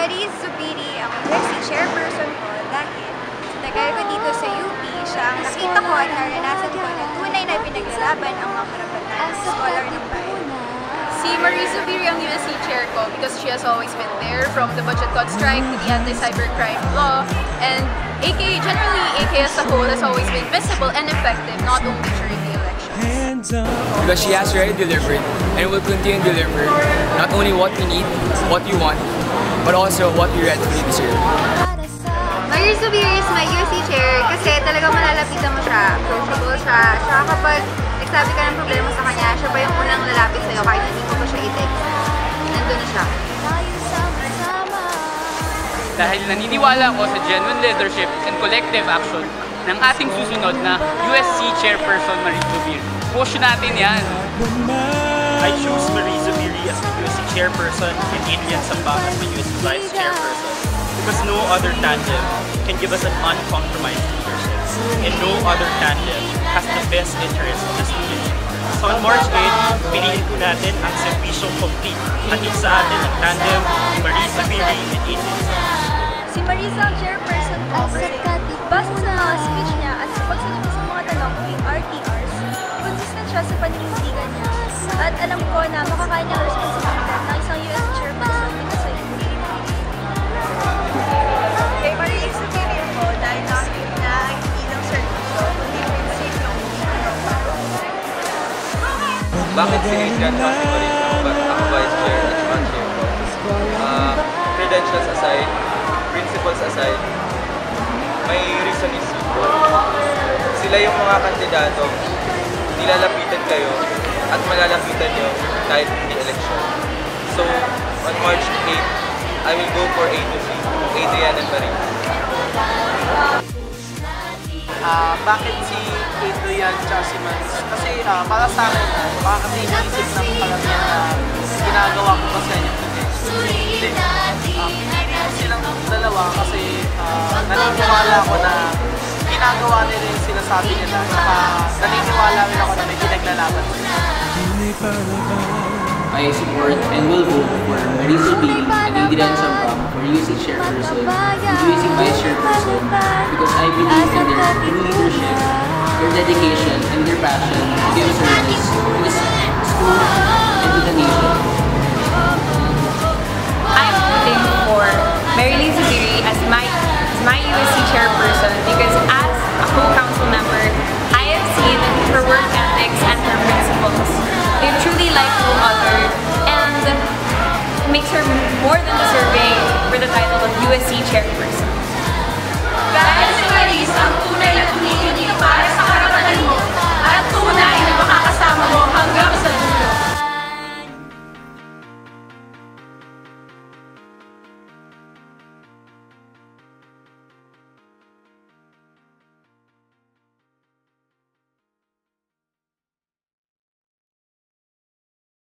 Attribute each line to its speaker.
Speaker 1: Marie Zubiri ang USC chairperson ko dahil sa tagal ko dito sa UP, siya ang nakita ko at naranasan ko na tunay na pinaglalaban ang mga karapatan ng scholar ng bayan.
Speaker 2: Si Marie Zubiri ang USC chair ko because she has always been there from the budget cut strike to the anti-cybercrime law, and generally AK as a whole has always been visible and effective, not only during the elections.
Speaker 3: Because she has already delivered and will continue to deliver not only what we need, what we want, but also what we rightfully deserve.
Speaker 1: Marie Zubiri is my USC chair kasi talagang malalapitan mo siya, approachable siya. Siya kapag nagsabi ka ng problema sa kanya, siya pa yung unang lalapit sa'yo kahit hindi mo pa siya i-text. Nandun na siya.
Speaker 4: Dahil naniniwala ako sa genuine leadership and collective action ng ating susunod na USC Chairperson Marie Zubiri. Push natin yan!
Speaker 5: I choose Marie Zubiri as the USC Chairperson and Adrian Samba as the USC Vice Chairperson because no other tandem can give us an uncompromised leadership and no other tandem has the best interest of the students. So on March 8, piliin po natin ang servisyong complete. Hatid sa atin ang tandem ni Marie Zubiri and Adrian Samba.
Speaker 1: Si Marisa ang chairperson ko kasi base sa mga speech niya at sa pagsagot sa mga tanong tuwing RTRs, consistent siya sa paninindigan niya. At alam ko na makakaya niya ang responsibilidad ng isang USC chairperson dito sa UP. Kay Marie Zubiri ako dahil nakakit na hindi lang servisyo, kundi prinsipyo ng
Speaker 6: Bakit si Adrian Samba ang vice chair at saka chair? Credentials aside, principles aside, may reason is simple. Sila yung mga kandidato, nilalapitan kayo at malalapitan nyo kahit hindi election. So, on March 8, I will go for A to C, Adrian and Marie.
Speaker 7: Bakit si Adrian at si Marie? Kasi para sa akin, baka kasi inisip ng kalamihan na ginagawa ko pa sa inyo today. Hindi. Silang dalawa kasi naniniwala ako na ginagawa nila yung sinasabi nila, saka naniniwala rin ako na may pinaglalaban sila.
Speaker 8: I support and will vote for Marie Zubiri and Adrian Samba for USC Chairperson and USC Vice Chairperson because I believe in their true leadership, their dedication, and their passion to give service to the school and to the nation.
Speaker 2: I'm voting for Marie Zubiri as my USC chairperson because as a co-council member, I have seen her work ethics and her principles. They're truly like no other and makes her more than deserving for the title of USC chairperson.